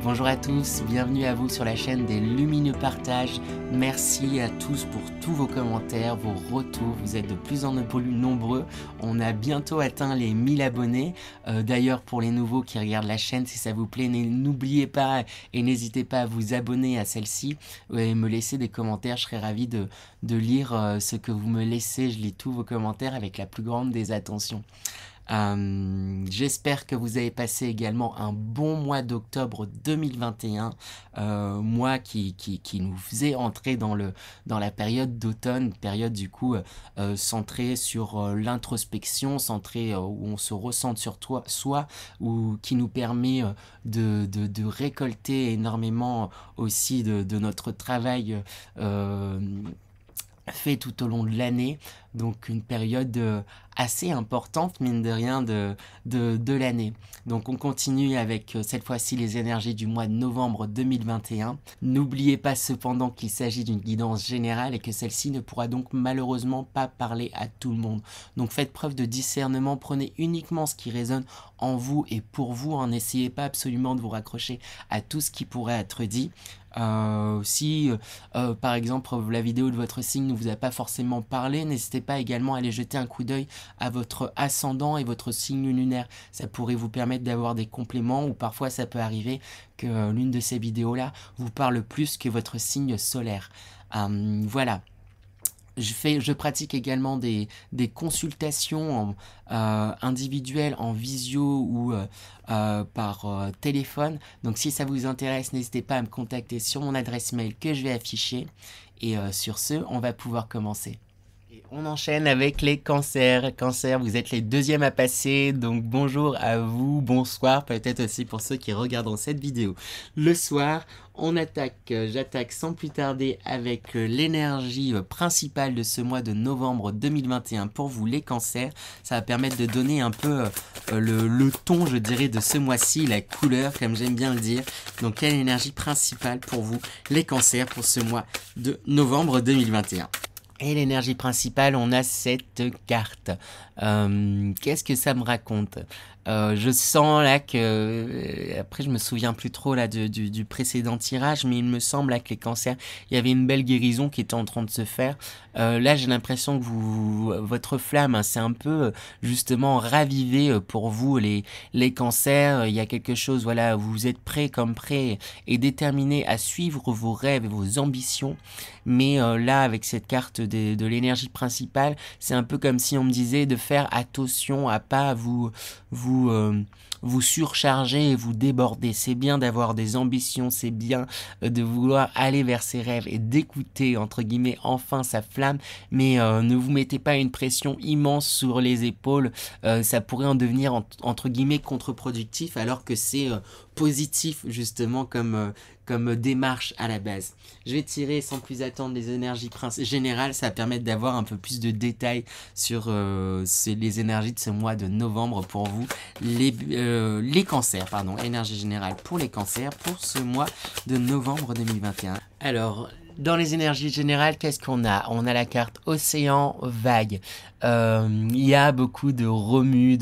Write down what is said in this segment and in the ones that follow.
Bonjour à tous, bienvenue à vous sur la chaîne des Lumineux Partages. Merci à tous pour tous vos commentaires, vos retours, vous êtes de plus en plus nombreux. On a bientôt atteint les 1000 abonnés. D'ailleurs, pour les nouveaux qui regardent la chaîne, si ça vous plaît, n'oubliez pas et n'hésitez pas à vous abonner à celle-ci et me laisser des commentaires. Je serai ravi de lire ce que vous me laissez. Je lis tous vos commentaires avec la plus grande des attentions. J'espère que vous avez passé également un bon mois d'octobre 2021, mois qui nous faisait entrer dans la période d'automne, période du coup centrée sur l'introspection, où on se ressent sur soi, ou qui nous permet de récolter énormément aussi de notre travail fait tout au long de l'année, donc une période assez importante mine de rien de l'année. Donc on continue avec cette fois-ci les énergies du mois de novembre 2021. N'oubliez pas cependant qu'il s'agit d'une guidance générale et que celle-ci ne pourra donc malheureusement pas parler à tout le monde. Donc faites preuve de discernement, prenez uniquement ce qui résonne en vous et pour vous, n'essayez pas absolument de vous raccrocher à tout ce qui pourrait être dit. Si par exemple la vidéo de votre signe ne vous a pas forcément parlé, n'hésitez pas également à aller jeter un coup d'œil à votre ascendant et votre signe lunaire. Ça pourrait vous permettre d'avoir des compléments, ou parfois ça peut arriver que l'une de ces vidéos là vous parle plus que votre signe solaire. Voilà. Je pratique également des consultations individuelles en visio ou par téléphone. Donc si ça vous intéresse, n'hésitez pas à me contacter sur mon adresse mail que je vais afficher. Et sur ce, on va pouvoir commencer. Et on enchaîne avec les cancers. Cancer, vous êtes les deuxièmes à passer, donc bonjour à vous, bonsoir peut-être aussi pour ceux qui regarderont cette vidéo le soir. J'attaque sans plus tarder avec l'énergie principale de ce mois de novembre 2021 pour vous les cancers. Ça va permettre de donner un peu le ton, je dirais, de ce mois-ci, la couleur, comme j'aime bien le dire. Donc quelle énergie principale pour vous les cancers pour ce mois de novembre 2021? Et l'énergie principale, on a cette carte. Qu'est-ce que ça me raconte? Je sens là que, après je me souviens plus trop là du précédent tirage, mais il me semble là que les cancers, il y avait une belle guérison qui était en train de se faire. Là j'ai l'impression que votre flamme, c'est un peu justement ravivé pour vous les cancers. Il y a quelque chose, voilà, vous êtes prêt et déterminé à suivre vos rêves et vos ambitions. Mais là avec cette carte de l'énergie principale, c'est un peu comme si on me disait de faire attention à pas vous surcharger et vous déborder. C'est bien d'avoir des ambitions, c'est bien de vouloir aller vers ses rêves et d'écouter entre guillemets enfin sa flamme, mais ne vous mettez pas une pression immense sur les épaules. Ça pourrait en devenir entre guillemets contre-productif, alors que c'est positif justement comme démarche à la base. Je vais tirer sans plus attendre les énergies générales, ça va permettre d'avoir un peu plus de détails sur les énergies de ce mois de novembre pour vous, les cancers, pardon, énergie générale pour les cancers pour ce mois de novembre 2021. Alors, dans les énergies générales, qu'est-ce qu'on a? On a la carte océan vague. Il y a beaucoup de remue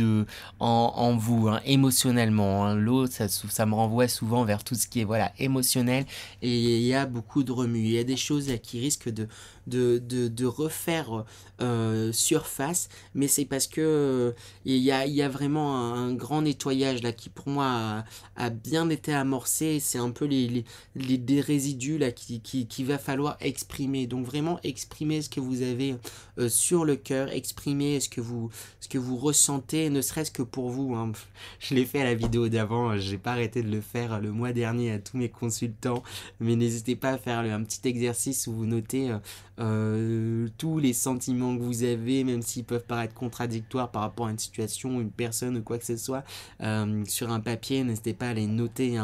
en vous, émotionnellement. L'eau, ça me renvoie souvent vers tout ce qui est voilà émotionnel, et il y a beaucoup de remue. Il y a des choses qui risquent de refaire surface, mais c'est parce que il y a vraiment un grand nettoyage là qui pour moi a bien été amorcé. C'est un peu des résidus là qui va falloir exprimer. Donc vraiment exprimer ce que vous avez sur le cœur, exprimer ce que vous ressentez, ne serait-ce que pour vous. Je l'ai fait à la vidéo d'avant, j'ai pas arrêté de le faire le mois dernier à tous mes consultants, mais n'hésitez pas à faire un petit exercice où vous notez tous les sentiments que vous avez, même s'ils peuvent paraître contradictoires par rapport à une situation, une personne ou quoi que ce soit, sur un papier. N'hésitez pas à les noter,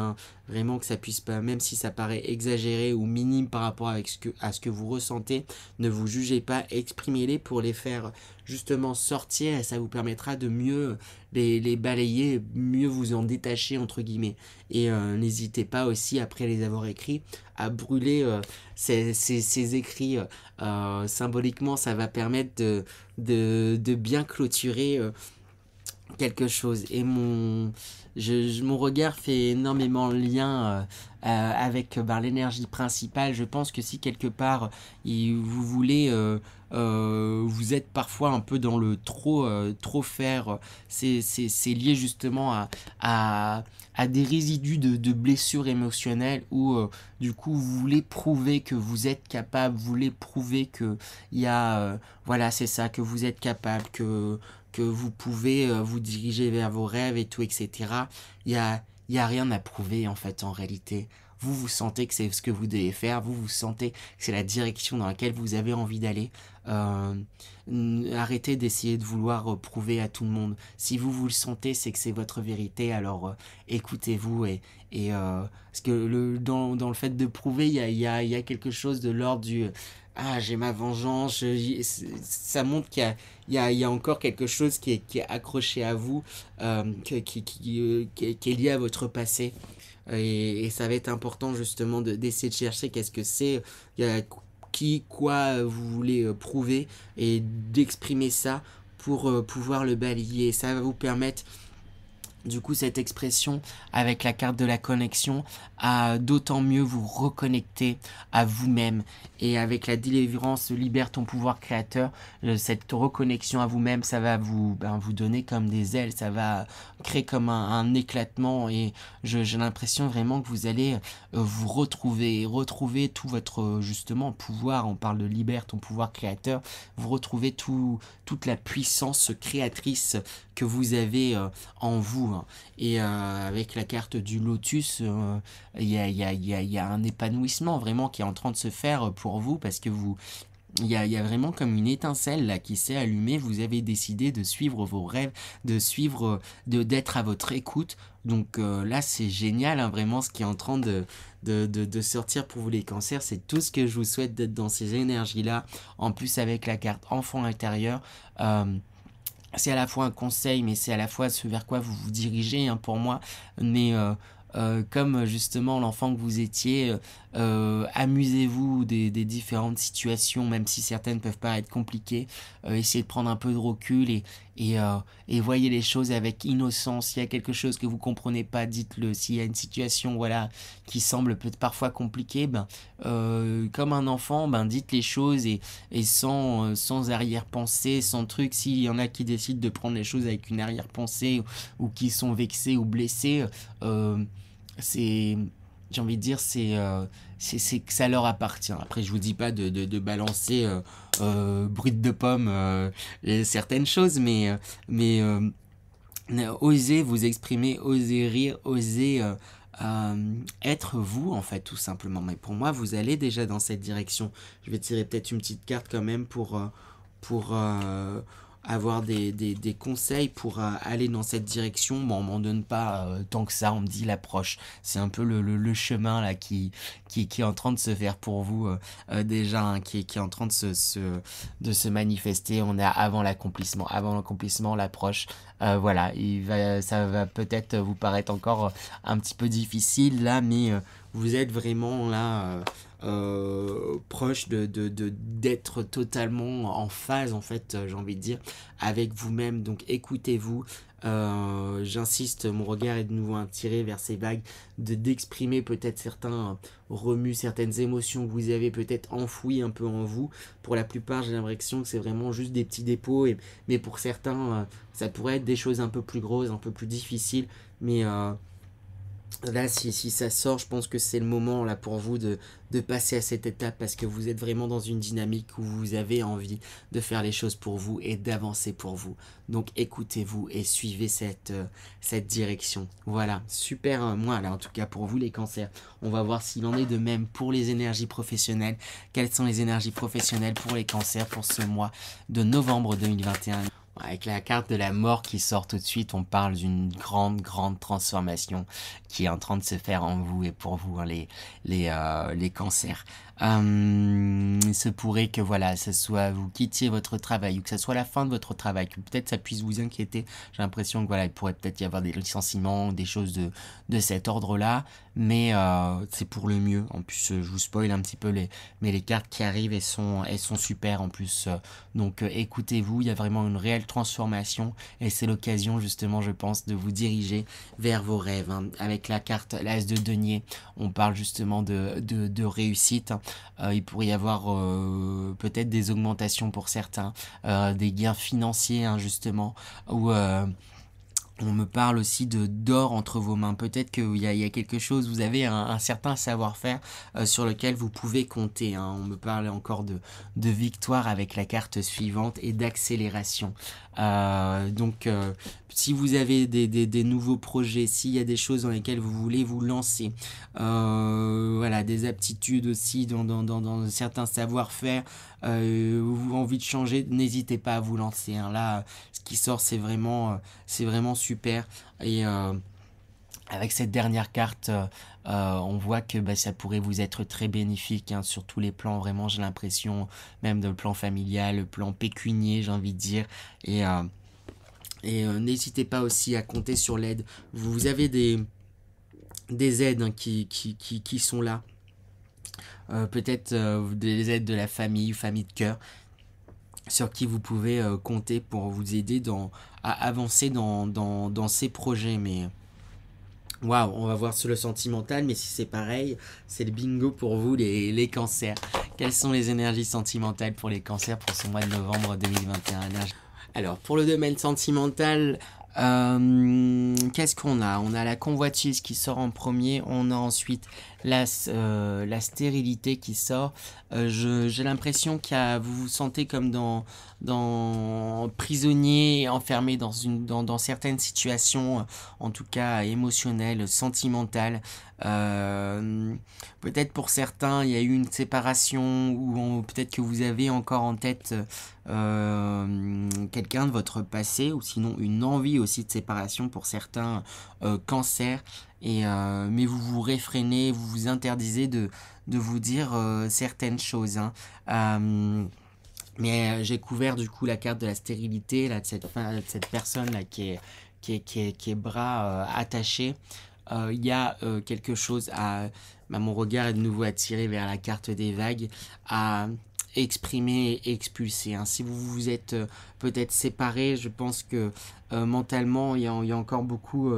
vraiment que ça puisse pas, même si ça paraît exagéré ou minime par rapport à ce que vous ressentez, ne vous jugez pas, exprimez-les pour les faire justement sortir, et ça vous permettra de mieux les balayer, mieux vous en détacher entre guillemets. Et n'hésitez pas aussi, après les avoir écrits, à brûler ces écrits. Symboliquement, ça va permettre de bien clôturer quelque chose. Et mon regard fait énormément lien avec l'énergie principale. Je pense que si quelque part vous voulez, vous êtes parfois un peu dans le trop faire, c'est lié justement à, à des résidus de blessures émotionnelles où du coup vous voulez prouver que vous êtes capable, vous voulez prouver que il y a, voilà, c'est ça, que vous êtes capable, que vous pouvez vous diriger vers vos rêves et tout, etc. Il y a rien à prouver en fait en réalité. Vous vous sentez que c'est ce que vous devez faire, vous vous sentez que c'est la direction dans laquelle vous avez envie d'aller. Euh, Arrêtez d'essayer de vouloir prouver à tout le monde. Si vous le sentez, c'est que c'est votre vérité, alors écoutez-vous parce que dans le fait de prouver, il y a quelque chose de l'ordre du ah, j'ai ma vengeance, ça montre qu'il y a encore quelque chose qui est accroché à vous, qui est lié à votre passé. Et ça va être important justement d'essayer de chercher qu'est-ce que c'est, qui, quoi vous voulez prouver et d'exprimer ça pour pouvoir le balayer. Ça va vous permettre du coup cette expression avec la carte de la connexion à d'autant mieux vous reconnecter à vous-même et avec la délivrance libère ton pouvoir créateur, cette reconnexion à vous-même, ça va vous donner comme des ailes, ça va créer comme un éclatement et j'ai l'impression vraiment que vous allez vous retrouver tout votre justement pouvoir. On parle de libère ton pouvoir créateur, vous retrouvez toute la puissance créatrice que vous avez en vous. Et avec la carte du lotus, il y a un épanouissement vraiment qui est en train de se faire pour vous parce que il y a vraiment comme une étincelle là qui s'est allumée. Vous avez décidé de suivre vos rêves, de suivre, d'être à votre écoute. Donc là, c'est génial, hein, vraiment ce qui est en train de sortir pour vous les cancers. C'est tout ce que je vous souhaite d'être dans ces énergies-là. En plus, avec la carte enfant intérieur. C'est à la fois un conseil, mais c'est à la fois ce vers quoi vous vous dirigez, hein, pour moi. Mais comme justement l'enfant que vous étiez, amusez-vous des différentes situations, même si certaines peuvent paraître compliquées. Essayez de prendre un peu de recul et voyez les choses avec innocence. S'il y a quelque chose que vous comprenez pas, dites-le. S'il y a une situation, voilà, qui semble peut-être parfois compliquée, comme un enfant, dites les choses et sans arrière-pensée, sans truc. S'il y en a qui décident de prendre les choses avec une arrière-pensée ou qui sont vexés ou blessés, c'est, j'ai envie de dire, c'est que ça leur appartient. Après, je vous dis pas de balancer brut de pomme certaines choses, mais osez vous exprimer, osez rire, osez être vous en fait tout simplement. Mais pour moi, vous allez déjà dans cette direction. Je vais tirer peut-être une petite carte quand même pour avoir des conseils pour aller dans cette direction. Bon, on m'en donne pas tant que ça, on me dit l'approche. C'est un peu le chemin là qui est en train de se faire pour vous déjà, hein, qui est en train de se manifester. On est avant l'accomplissement, l'approche. Voilà, ça va peut-être vous paraître encore un petit peu difficile là, mais vous êtes vraiment là proche d'être totalement en phase en fait, j'ai envie de dire, avec vous-même. Donc écoutez-vous. J'insiste, mon regard est de nouveau attiré vers ces vagues, d'exprimer peut-être certains remues, certaines émotions que vous avez peut-être enfouies un peu en vous. Pour la plupart, j'ai l'impression que c'est vraiment juste des petits dépôts, mais pour certains, ça pourrait être des choses un peu plus grosses, un peu plus difficiles, mais là, si ça sort, je pense que c'est le moment là pour vous de passer à cette étape parce que vous êtes vraiment dans une dynamique où vous avez envie de faire les choses pour vous et d'avancer pour vous. Donc écoutez-vous et suivez cette direction. Voilà, super, moi là en tout cas pour vous les cancers. On va voir s'il en est de même pour les énergies professionnelles. Quelles sont les énergies professionnelles pour les cancers pour ce mois de novembre 2021 ? Avec la carte de la mort qui sort tout de suite, on parle d'une grande transformation qui est en train de se faire en vous et pour vous, hein, les cancers. Il se pourrait que voilà, ça soit vous quittiez votre travail ou que ça soit la fin de votre travail, que peut-être ça puisse vous inquiéter. J'ai l'impression que voilà, il pourrait peut-être y avoir des licenciements, des choses de cet ordre-là, mais c'est pour le mieux. En plus, je vous spoil un petit peu mais les cartes qui arrivent, elles sont super en plus. Donc écoutez-vous, il y a vraiment une réelle transformation et c'est l'occasion justement, je pense, de vous diriger vers vos rêves. Hein. Avec la carte l'As de denier, on parle justement de réussite. Il pourrait y avoir peut-être des augmentations pour certains, des gains financiers hein, justement, ou on me parle aussi de d'or entre vos mains. Peut-être qu'il y a quelque chose, vous avez un certain savoir-faire sur lequel vous pouvez compter. Hein. On me parle encore de victoire avec la carte suivante et d'accélération. Donc, si vous avez des nouveaux projets, s'il y a des choses dans lesquelles vous voulez vous lancer, voilà, des aptitudes aussi dans certains savoir-faire, vous avez envie de changer, n'hésitez pas à vous lancer. Hein. Là, ce qui sort, c'est vraiment super. Et avec cette dernière carte, on voit que bah, ça pourrait vous être très bénéfique hein, sur tous les plans. Vraiment, j'ai l'impression, même dans le plan familial, le plan pécunier, j'ai envie de dire. Et n'hésitez pas aussi à compter sur l'aide. Vous avez des aides hein, qui sont là. Peut-être des aides de la famille, famille de cœur, sur qui vous pouvez compter pour vous aider à avancer dans ces projets. Mais waouh, on va voir sur le sentimental, mais si c'est pareil, c'est le bingo pour vous, les cancers. Quelles sont les énergies sentimentales pour les cancers pour ce mois de novembre 2021? Alors, pour le domaine sentimental, qu'est-ce qu'on a? On a la convoitise qui sort en premier, on a ensuite la stérilité qui sort. J'ai l'impression vous vous sentez comme dans prisonnier, enfermé dans certaines situations, en tout cas émotionnelles, sentimentales. Peut-être pour certains, il y a eu une séparation ou peut-être que vous avez encore en tête quelqu'un de votre passé ou sinon une envie aussi de séparation pour certains cancers. Mais vous vous réfrénez, vous vous interdisez de vous dire certaines choses. Hein. Mais j'ai couvert du coup la carte de la stérilité là, de cette personne là qui est bras attachés. Il y a quelque chose mon regard est de nouveau attiré vers la carte des vagues, à exprimer et expulser. Hein. Si vous vous êtes peut-être séparés, je pense que mentalement, il y a encore beaucoup,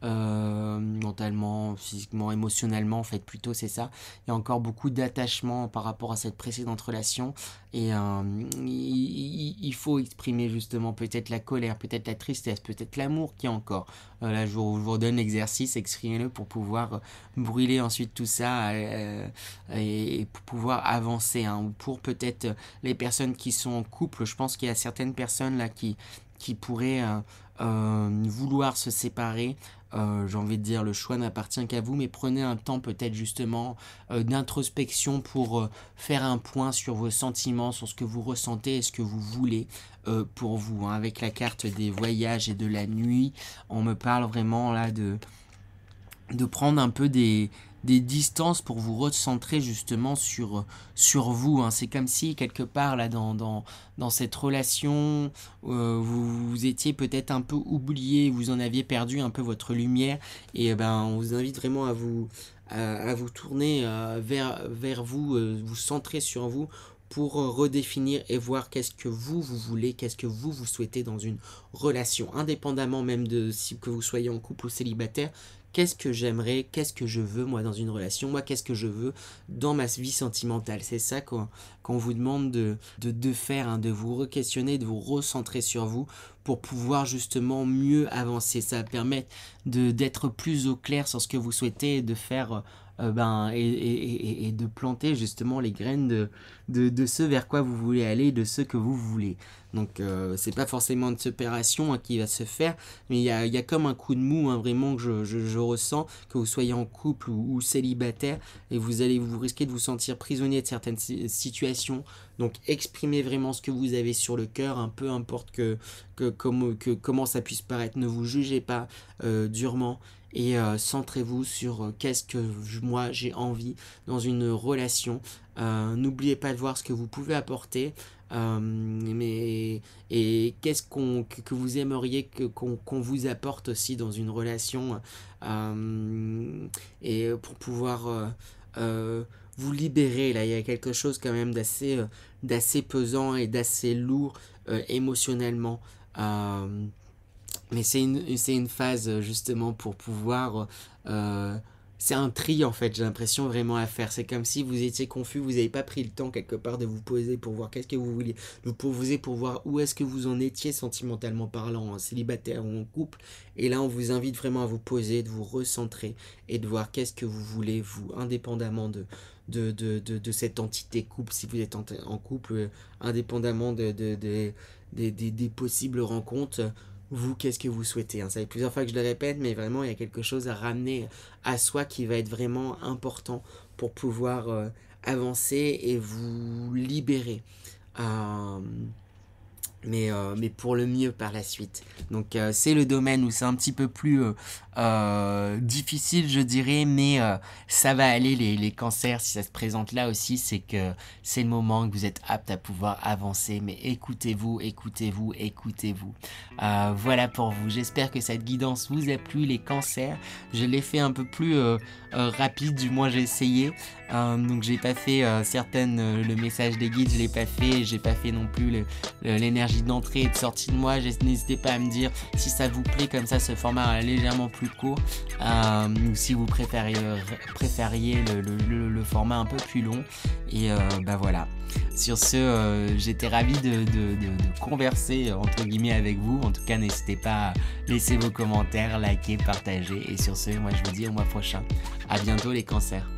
mentalement, physiquement, émotionnellement, en fait, plutôt, c'est ça. Il y a encore beaucoup d'attachement par rapport à cette précédente relation. Et il faut exprimer justement peut-être la colère, peut-être la tristesse, peut-être l'amour qui est encore. Là, je vous redonne l'exercice, exprimez-le pour pouvoir brûler ensuite tout ça et pour pouvoir avancer. Hein, ou pour peut-être les personnes qui sont en couple, je pense qu'il y a certaines personnes là qui pourraient vouloir se séparer. J'ai envie de dire, le choix n'appartient qu'à vous, mais prenez un temps peut-être justement d'introspection pour faire un point sur vos sentiments, sur ce que vous ressentez et ce que vous voulez pour vous. Hein. Avec la carte des voyages et de la nuit, on me parle vraiment là de prendre un peu des distances pour vous recentrer justement sur vous. Hein. C'est comme si quelque part là dans cette relation, vous étiez peut-être un peu oublié, vous en aviez perdu un peu votre lumière et ben on vous invite vraiment à vous tourner vers vous, vous centrer sur vous pour redéfinir et voir qu'est-ce que vous voulez, qu'est-ce que vous souhaitez dans une relation, indépendamment même de si que vous soyez en couple ou célibataire. Qu'est-ce que j'aimerais, qu'est-ce que je veux moi dans une relation, moi qu'est-ce que je veux dans ma vie sentimentale. C'est ça qu'on vous demande de faire, hein, de vous re-questionner, de vous recentrer sur vous pour pouvoir justement mieux avancer. Ça va permettre d'être plus au clair sur ce que vous souhaitez et de faire et de planter justement les graines de ce vers quoi vous voulez aller, de ce que vous voulez. Donc c'est pas forcément une séparation hein, qui va se faire, mais il y a comme un coup de mou hein, vraiment que je ressens, que vous soyez en couple ou célibataire, et vous risquez de vous sentir prisonnier de certaines situations. Donc exprimez vraiment ce que vous avez sur le cœur, hein, peu importe comment ça puisse paraître, ne vous jugez pas durement. et centrez-vous sur qu'est-ce que moi j'ai envie dans une relation. N'oubliez pas de voir ce que vous pouvez apporter, et qu'est-ce que vous aimeriez qu'on vous apporte aussi dans une relation, et pour pouvoir vous libérer. Là, il y a quelque chose quand même d'assez pesant et d'assez lourd émotionnellement. Mais c'est une phase justement pour pouvoir... c'est un tri en fait, j'ai l'impression vraiment à faire. C'est comme si vous étiez confus, vous n'avez pas pris le temps quelque part de vous poser pour voir qu'est-ce que vous vouliez. Vous poser pour voir où est-ce que vous en étiez sentimentalement parlant, en célibataire ou en couple. Et là, on vous invite vraiment à vous poser, de vous recentrer et de voir qu'est-ce que vous voulez, vous, indépendamment de cette entité couple, si vous êtes en couple, indépendamment des possibles rencontres. Vous, qu'est-ce que vous souhaitez, hein. Ça fait plusieurs fois que je le répète, mais vraiment, il y a quelque chose à ramener à soi qui va être vraiment important pour pouvoir avancer et vous libérer. Euh, mais pour le mieux par la suite. Donc c'est le domaine où c'est un petit peu plus difficile, je dirais, mais ça va aller. Les cancers, si ça se présente là aussi, c'est que c'est le moment que vous êtes apte à pouvoir avancer. Mais écoutez-vous, écoutez-vous, écoutez-vous. Voilà pour vous. J'espère que cette guidance vous a plu, les cancers. Je l'ai fait un peu plus rapide, du moins j'ai essayé. Donc j'ai pas fait le message des guides, je l'ai pas fait. J'ai pas fait non plus l'énergie d'entrée et de sortie de moi. N'hésitez pas à me dire si ça vous plaît, comme ça ce format est légèrement plus court, ou si vous préfériez le format un peu plus long. Et voilà. Sur ce, j'étais ravi de converser entre guillemets avec vous. En tout cas, n'hésitez pas à laisser vos commentaires, liker, partager. Et sur ce, moi je vous dis au mois prochain. À bientôt les cancers.